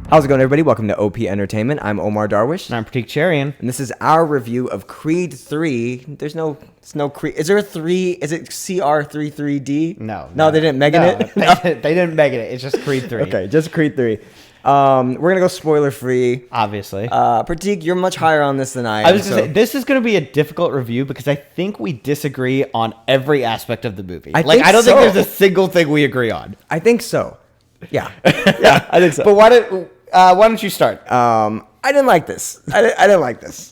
How's it going, everybody? Welcome to OP Entertainment. I'm Omar Darwish. And I'm Pratik Cherian. And this is our review of Creed 3. It's no Creed. Is there a 3? Is it CR33D? No, they didn't Megan it? They didn't Megan it. It's just Creed 3. Okay, just Creed 3. We're going to go spoiler-free. Obviously. Pratik, you're much higher on this than I am. I was going to say, this is going to be a difficult review because I think we disagree on every aspect of the movie. I don't think there's a single thing we agree on. I think so. Yeah. Yeah, I think so. But why don't you start? I didn't like this. I didn't like this.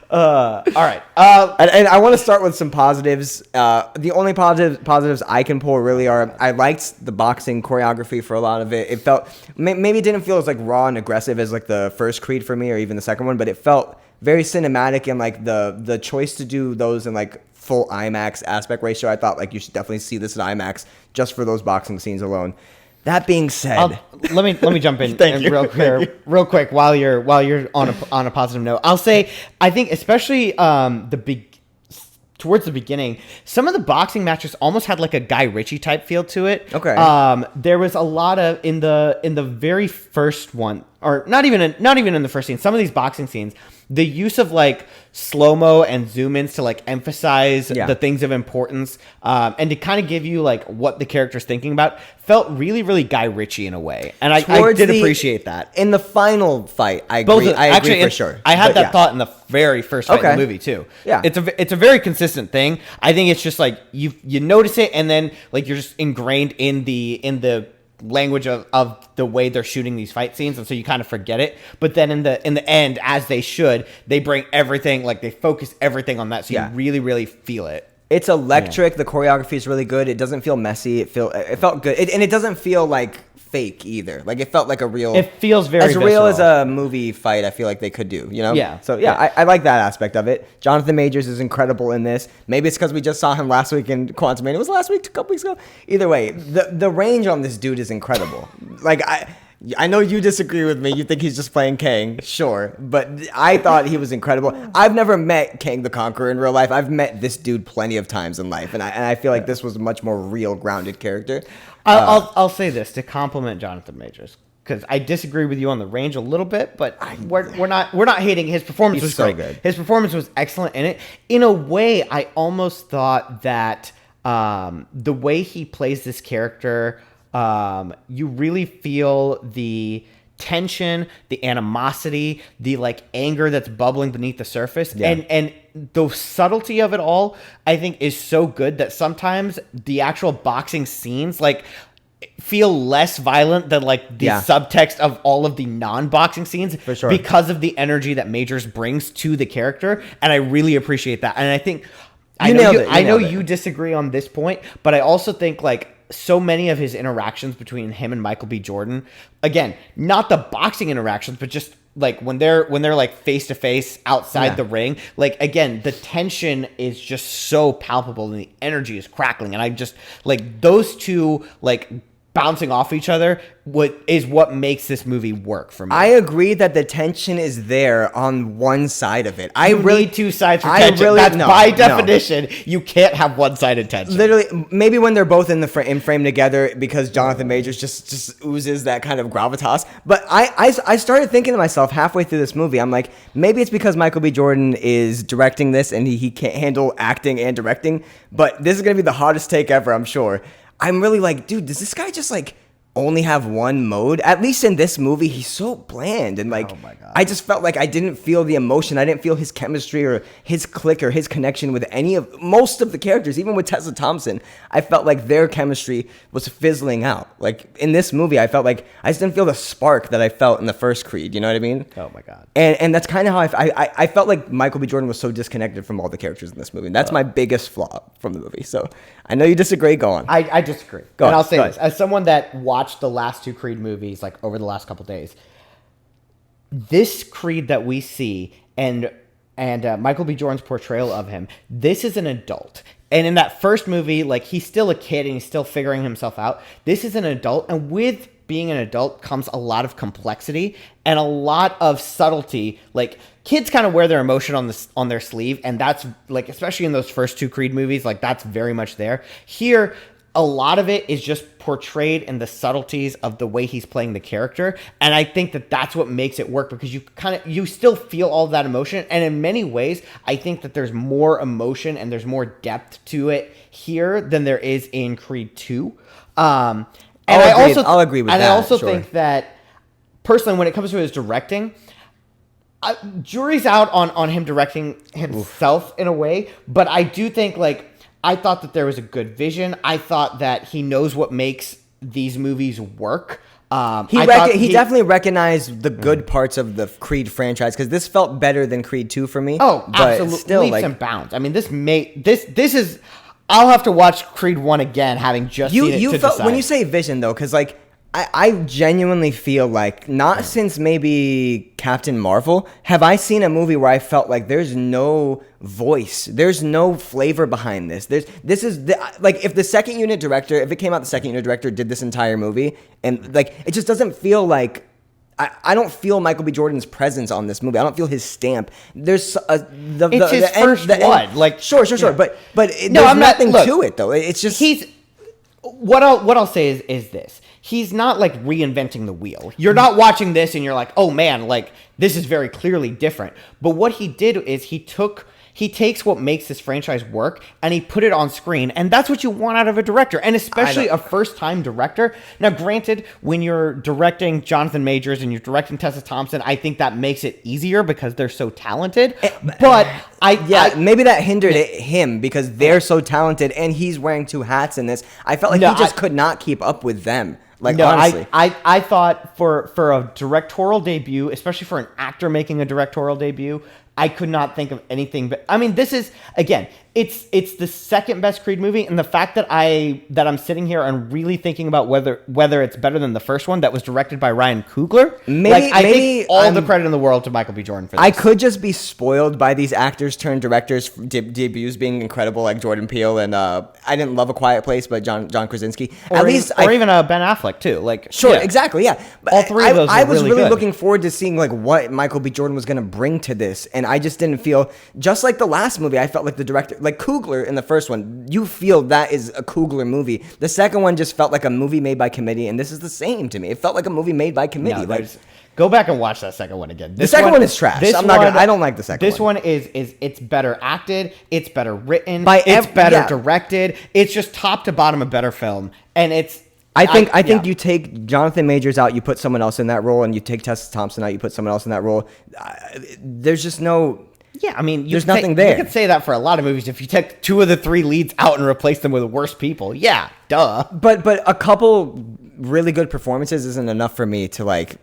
All right. And I want to start with some positives. The only positives I can pull really are I liked the boxing choreography for a lot of it. It felt maybe it didn't feel as like raw and aggressive as like the first Creed for me or even the second one, but it felt very cinematic and like the choice to do those in like full IMAX aspect ratio. I thought like you should definitely see this in IMAX just for those boxing scenes alone. That being said, let me jump in real quick while you're on a positive note. I'll say I think especially towards the beginning, some of the boxing matches almost had like a Guy Ritchie type feel to it. Okay. There was a lot of in the very first one, or not even in the first scene. Some of these boxing scenes, the use of like slow-mo and zoom-ins to like emphasize the things of importance and to kind of give you like what the character's thinking about felt really, really Guy Ritchie in a way. And I did appreciate that. In the final fight, I agree for sure. I had that thought in the very first fight in the movie too. Yeah. It's a very consistent thing. I think it's just like you notice it and then like you're just ingrained in the language of the way they're shooting these fight scenes, and so you kind of forget it. But then in the end, as they should, they bring everything, like they focus everything on that, so you really, really feel it. It's electric. The choreography is really good. It doesn't feel messy. It felt good, and it doesn't feel like fake either. Like it felt like a real. It feels very as real as a movie fight. I feel like they could do. You know. Yeah. So I like that aspect of it. Jonathan Majors is incredible in this. Maybe it's because we just saw him last week in Quantumania. Was it last week? A couple weeks ago. Either way, the range on this dude is incredible. Like I know you disagree with me. You think he's just playing Kang, sure. But I thought he was incredible. I've never met Kang the Conqueror in real life. I've met this dude plenty of times in life. And I feel like this was a much more real, grounded character. I'll say this to compliment Jonathan Majors, because I disagree with you on the range a little bit, but we're not hating. His performance was so great. Good. His performance was excellent in it. In a way, I almost thought that the way he plays this character, you really feel the tension, the animosity, the like anger that's bubbling beneath the surface, and the subtlety of it all, I think, is so good that sometimes the actual boxing scenes like feel less violent than like the subtext of all of the non-boxing scenes, for sure, because of the energy that Majors brings to the character, and I really appreciate that. And I think I know you disagree on this point, but I also think like so many of his interactions between him and Michael B. Jordan, again, not the boxing interactions, but just like when they're like face to face outside the ring, like again, the tension is just so palpable and the energy is crackling, and I just like those two like bouncing off each other what makes this movie work for me. I agree that the tension is there on one side of it. You need two sides for tension. By definition, you can't have one-sided tension. Literally, maybe when they're both in frame together, because Jonathan Majors just oozes that kind of gravitas. But I started thinking to myself halfway through this movie, I'm like, maybe it's because Michael B. Jordan is directing this and he can't handle acting and directing. But this is going to be the hottest take ever, I'm sure. I'm really like, dude, does this guy just like only have one mode? At least in this movie, he's so bland, and like, oh my God. I just felt like I didn't feel the emotion. I didn't feel his chemistry or his click or his connection with most of the characters. Even with Tessa Thompson, I felt like their chemistry was fizzling out. Like in this movie, I felt like I just didn't feel the spark that I felt in the first Creed. You know what I mean? Oh my God. And that's kind of how I felt like Michael B. Jordan was so disconnected from all the characters in this movie. And that's my biggest flaw from the movie. So I know you disagree. Go on. I disagree. I'll say this as someone that watched the last two Creed movies like over the last couple days. This Creed that we see and Michael B. Jordan's portrayal of him, this is an adult. And in that first movie, like he's still a kid and he's still figuring himself out. This is an adult, and with being an adult comes a lot of complexity and a lot of subtlety. Like kids kind of wear their emotion on their sleeve, and that's like, especially in those first two Creed movies, like that's very much there. Here, a lot of it is just portrayed in the subtleties of the way he's playing the character. And I think that that's what makes it work, because you still feel all of that emotion. And in many ways, I think that there's more emotion and there's more depth to it here than there is in Creed 2. And I'll agree with that. And I also think that, personally, when it comes to his directing, jury's out on him directing himself in a way. But I do think, like, I thought that there was a good vision. I thought that he knows what makes these movies work. He definitely recognized the good parts of the Creed franchise, because this felt better than Creed 2 for me. Oh, absolutely, still, leaps and bounds. I mean, this is. I'll have to watch Creed 1 again, having just seen it to decide. When you say vision, though, because like I genuinely feel like, not since maybe Captain Marvel have I seen a movie where I felt like there's no voice, there's no flavor behind this. This is like, if the second unit director, if it came out the second unit director did this entire movie, and like, it just doesn't feel like, I don't feel Michael B. Jordan's presence on this movie. I don't feel his stamp. There's it's his first one. Like, sure. Yeah. But there's nothing to it, though. It's just what I'll say is this. He's not like reinventing the wheel. You're not watching this and you're like, oh man, like this is very clearly different. But what he did is he takes what makes this franchise work and he put it on screen. And that's what you want out of a director, and especially a first-time director. Now, granted, when you're directing Jonathan Majors and you're directing Tessa Thompson, I think that makes it easier because they're so talented. But maybe that hindered him because they're so talented and he's wearing two hats in this. I felt like he just could not keep up with them. Like, honestly. I thought for a directorial debut, especially for an actor making a directorial debut, I could not think of anything. But I mean, this is, again, it's the second best Creed movie, and the fact that I'm sitting here and really thinking about whether it's better than the first one that was directed by Ryan Coogler. I think all the credit in the world to Michael B. Jordan for this. I could just be spoiled by these actors turned directors debuts being incredible, like Jordan Peele and I didn't love A Quiet Place, but John Krasinski. Or even Ben Affleck too. Like, exactly, yeah. But all three of those. I was really good. looking forward to seeing like what Michael B. Jordan was going to bring to this, and I just didn't feel, just like the last movie, I felt like the director, like Coogler in the first one, you feel that is a Coogler movie. The second one just felt like a movie made by committee, and this is the same to me. It felt like a movie made by committee. Go back and watch that second one again. The second one is trash. I don't like the second one. This one is it's better acted, it's better written, it's better directed. It's just top to bottom a better film, and it's. I think you take Jonathan Majors out, you put someone else in that role, and you take Tessa Thompson out, you put someone else in that role. There's just no. Yeah, I mean, there's nothing there. You could say that for a lot of movies. If you take two of the three leads out and replace them with worse people, yeah, duh. But a couple really good performances isn't enough for me to like.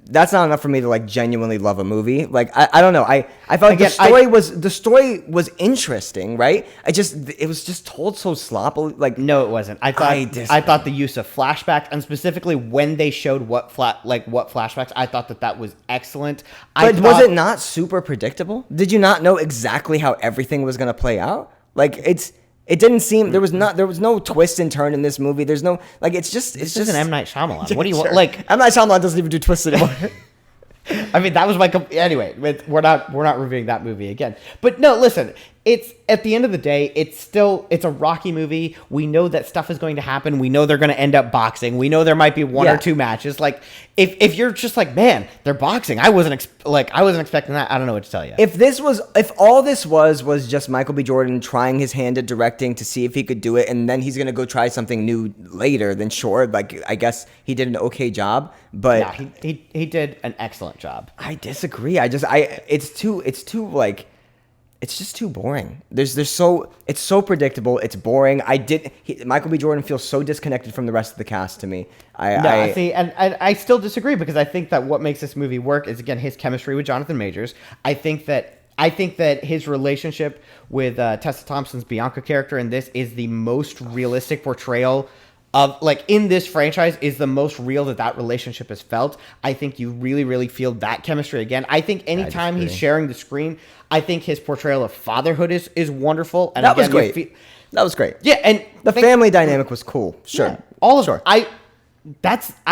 That's not enough for me to like genuinely love a movie. Like I don't know. I felt like the story was interesting, right? It was just told so sloppily. Like, no, it wasn't. I thought the use of flashbacks, and specifically when they showed what flashbacks, I thought that was excellent. But was it not super predictable? Did you not know exactly how everything was going to play out? Like, it didn't seem there was no twist and turn in this movie. There's no, like, it's just an M. Night Shyamalan. What do you want? Like, M. Night Shyamalan doesn't even do twists anymore. I mean, that was anyway. We're not reviewing that movie again. But no, listen. It's at the end of the day, it's a Rocky movie. We know that stuff is going to happen. We know they're going to end up boxing. We know there might be one or two matches. Like, if you're just like, man, they're boxing. I wasn't expecting that. I don't know what to tell you. If all this was just Michael B. Jordan trying his hand at directing to see if he could do it, and then he's going to go try something new later, then sure. Like, I guess he did an okay job, but yeah, he did an excellent job. I disagree. It's just too boring. It's so predictable. It's boring. Michael B. Jordan feels so disconnected from the rest of the cast to me. I still disagree, because I think that what makes this movie work is, again, his chemistry with Jonathan Majors. I think that his relationship with Tessa Thompson's Bianca character in this is the most realistic portrayal of, like, in this franchise, is the most real that relationship is felt. I think you really, really feel that chemistry again. I think anytime he's sharing the screen, I think his portrayal of fatherhood is wonderful. And that was great. That was great. Yeah, and the family dynamic was cool. Sure. Yeah, all of I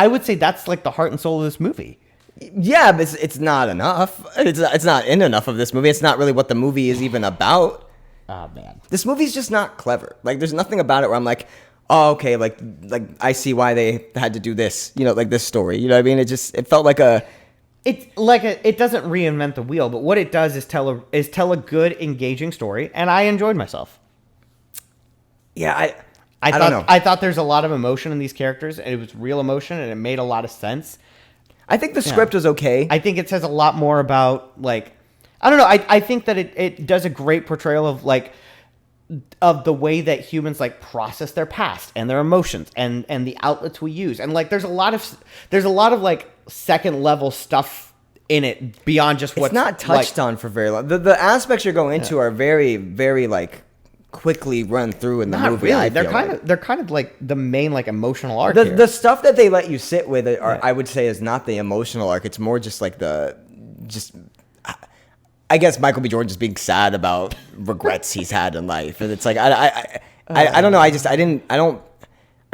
would say that's like the heart and soul of this movie. Yeah, but it's not enough. It's not in enough of this movie. It's not really what the movie is even about. Oh, man. This movie's just not clever. Like, there's nothing about it where I'm like, oh, okay, like I see why they had to do this, you know, like this story. You know what I mean? It felt like a. It doesn't reinvent the wheel, but what it does is tell a good, engaging story, and I enjoyed myself. Yeah, I don't know. I thought there's a lot of emotion in these characters, and it was real emotion, and it made a lot of sense. I think the script was okay. I think it says a lot more about, like, I don't know. I think that it does a great portrayal of, like, of the way that humans, like, process their past and their emotions and the outlets we use. And, like, there's a lot of like second level stuff in it beyond just what's it's not touched on for very long. The aspects you're going into are very, very, like, quickly run through in the movie. Really. They're kind of like the main, like, emotional arc. The stuff that they let you sit with I would say is not the emotional arc. It's more just like I guess Michael B. Jordan just being sad about regrets he's had in life, and it's like I don't know. I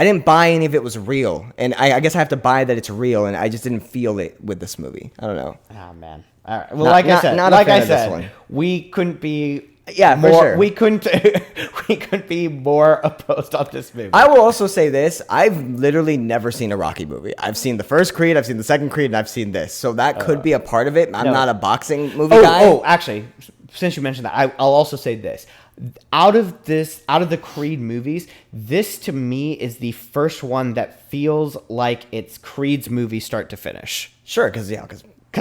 didn't buy any of it was real, and I guess I have to buy that it's real, and I just didn't feel it with this movie. I don't know. Oh man. All right. Well, I said, we couldn't be. Yeah, more, for sure. We couldn't be more opposed on this movie. I will also say this: I've literally never seen a Rocky movie. I've seen the first Creed, I've seen the second Creed, and I've seen this. So that could be a part of it. I'm not a boxing movie guy. Oh, actually, since you mentioned that, I'll also say this: out of the Creed movies, this to me is the first one that feels like it's Creed's movie start to finish. Sure, because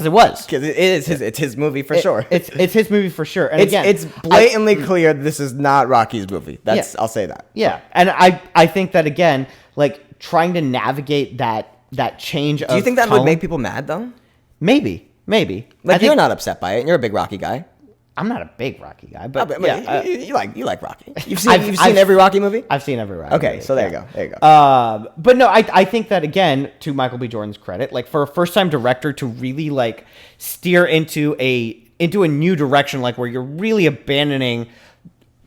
it was. Because it's his movie for sure. It's his movie for sure. And it's blatantly clear this is not Rocky's movie. I'll say that. Yeah, and I think that again, like trying to navigate that change. Do you think that would make people mad though? Maybe. Like you're not upset by it. And you're a big Rocky guy. I'm not a big Rocky guy, but you like Rocky. You've seen every Rocky movie? I've seen every Rocky movie. So there you go. But no, I think that again, to Michael B. Jordan's credit, like for a first time director to really like steer into a new direction, like where you're really abandoning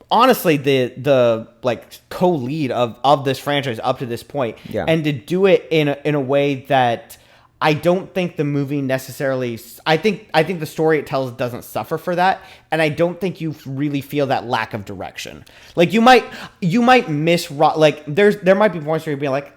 honestly the like co-lead of this franchise up to this point, and to do it in a way that I don't think the movie necessarily. I think the story it tells doesn't suffer for that, and I don't think you really feel that lack of direction. Like you might miss like there might be points where you'd be like,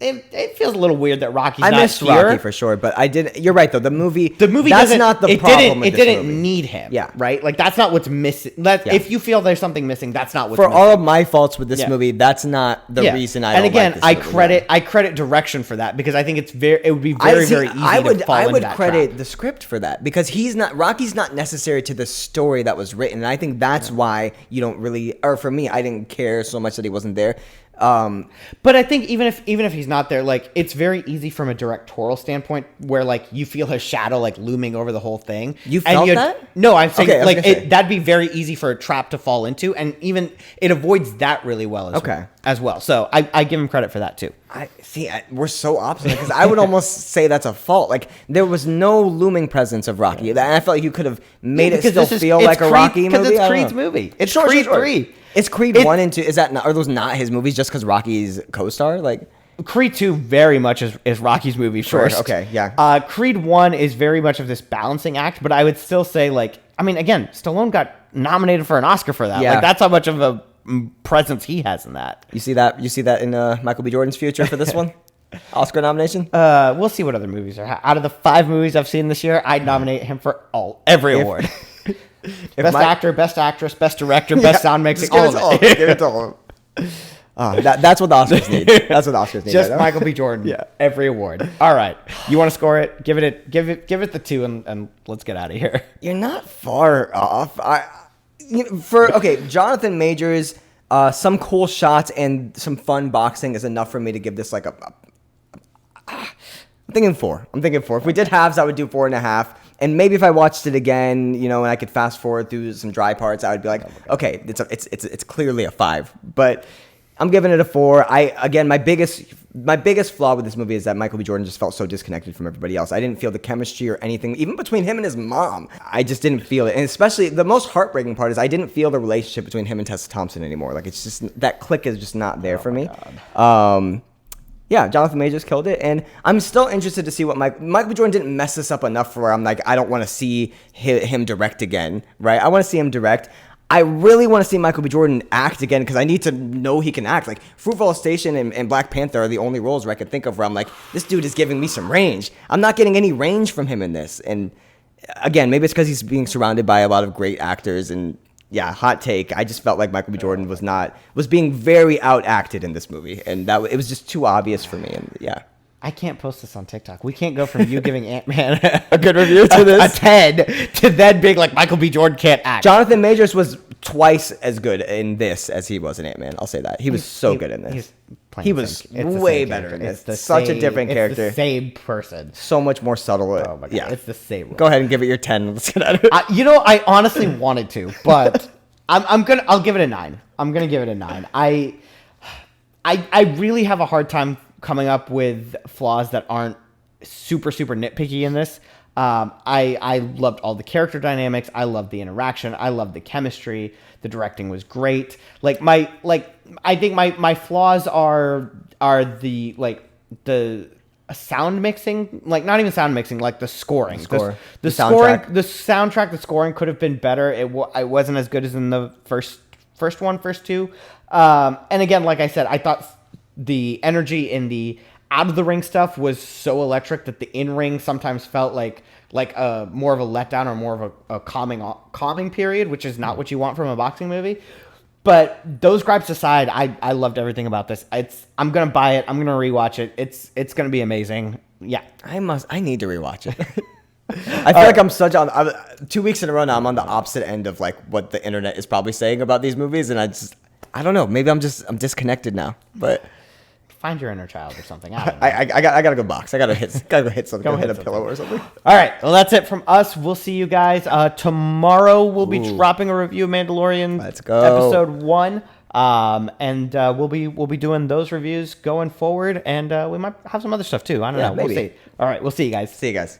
it feels a little weird that Rocky's not here. I missed Rocky for sure, but I did. You're right though. The movie that's not the problem. It didn't movie. Need him. Yeah, right. Like that's not what's missing. If you feel there's something missing, that's not what's for missing. all of my faults with this movie. That's not the reason I. And again, don't like this movie. I credit direction for that because I think it would be very easy to fall into that I would credit trap. the script for that because Rocky's not necessary to the story that was written, and I think that's why you don't really, or for me, I didn't care so much that he wasn't there. But I think even if he's not there, like it's very easy from a directorial standpoint where like you feel his shadow like looming over the whole thing. You felt that? No, I'm saying that'd be very easy for a trap to fall into, and even it avoids that really well as well. So I give him credit for that too. We're so opposite because I would almost say that's a fault. Like there was no looming presence of Rocky, and I felt like you could have made it still feel like a Rocky movie. Because it's Creed's movie. It's Creed 3. It's Creed 1 and 2. Is that not? Are those not his movies just because Rocky's co-star? Like Creed 2 very much is Rocky's movie first. Okay, yeah. Creed 1 is very much of this balancing act, but I would still say like I mean again, Stallone got nominated for an Oscar for that. Yeah. Like that's how much of a presence he has in that. You see that in Michael B. Jordan's future for this one? Oscar nomination? We'll see what other movies are. Out of the 5 movies I've seen this year, I'd nominate him for every award. Best actor, best actress, best director, best sound mixing, all of it. Give it to all of them. That's what the Oscars need. That's what the Oscars need. Just Michael B. Jordan. Every award. All right. You want to score it? Give it the 2 and let's get out of here. You're not far off. Jonathan Majors, some cool shots and some fun boxing is enough for me to give this like I'm thinking 4. If we did halves, I would do 4.5. And maybe if I watched it again, and I could fast forward through some dry parts, I would be like, okay, it's clearly a 5. But I'm giving it a 4. My biggest flaw with this movie is that Michael B. Jordan just felt so disconnected from everybody else. I didn't feel the chemistry or anything, even between him and his mom. I just didn't feel it. And especially the most heartbreaking part is I didn't feel the relationship between him and Tessa Thompson anymore. Like it's just that click is just not there for me. Jonathan Majors killed it, and I'm still interested to see what Michael B. Jordan didn't mess this up enough for where I'm like, I don't want to see him direct again, right? I want to see him direct. I really want to see Michael B. Jordan act again because I need to know he can act. Like Fruitvale Station and Black Panther are the only roles where I could think of where I'm like, this dude is giving me some range. I'm not getting any range from him in this. And again, maybe it's because he's being surrounded by a lot of great actors. And yeah, hot take. I just felt like Michael B. Jordan was being very outacted in this movie, and it was just too obvious for me. And yeah. I can't post this on TikTok. We can't go from you giving Ant-Man a good review to this. A 10 to then being like Michael B. Jordan can't act. Jonathan Majors was twice as good in this as he was in Ant-Man. I'll say that. He was so good in this. He was way better in this. It's such a different character. It's the same person. So much more subtle. Oh my God. Yeah. It's the same. Go ahead and give it your 10. Let's get out of it. I honestly wanted to, but I'll give it a 9. I'm going to give it a 9. I really have a hard time coming up with flaws that aren't super nitpicky in this. I loved all the character dynamics. I loved the interaction. I loved the chemistry. The directing was great. I think my flaws are the sound mixing, not even sound mixing, like the scoring. The soundtrack. The soundtrack, the scoring could have been better. It wasn't as good as in the first two. And again, like I said, I thought the energy in the out of the ring stuff was so electric that the in ring sometimes felt like a more of a letdown or more of a calming period, which is not what you want from a boxing movie. But those gripes aside, I loved everything about this. I'm gonna buy it. I'm gonna rewatch it. It's gonna be amazing. Yeah, I need to rewatch it. I feel like I'm 2 weeks in a row now. I'm on the opposite end of like what the internet is probably saying about these movies, and I don't know. Maybe I'm disconnected now, but. Find your inner child or something. I don't know. I gotta go box. I gotta go hit something. Go hit a pillow or something. All right. Well, that's it from us. We'll see you guys tomorrow. We'll be dropping a review of Mandalorian. Let's go. Episode 1. And we'll be doing those reviews going forward, and we might have some other stuff too. I don't know. Maybe. We'll see. All right. We'll see you guys. See you guys.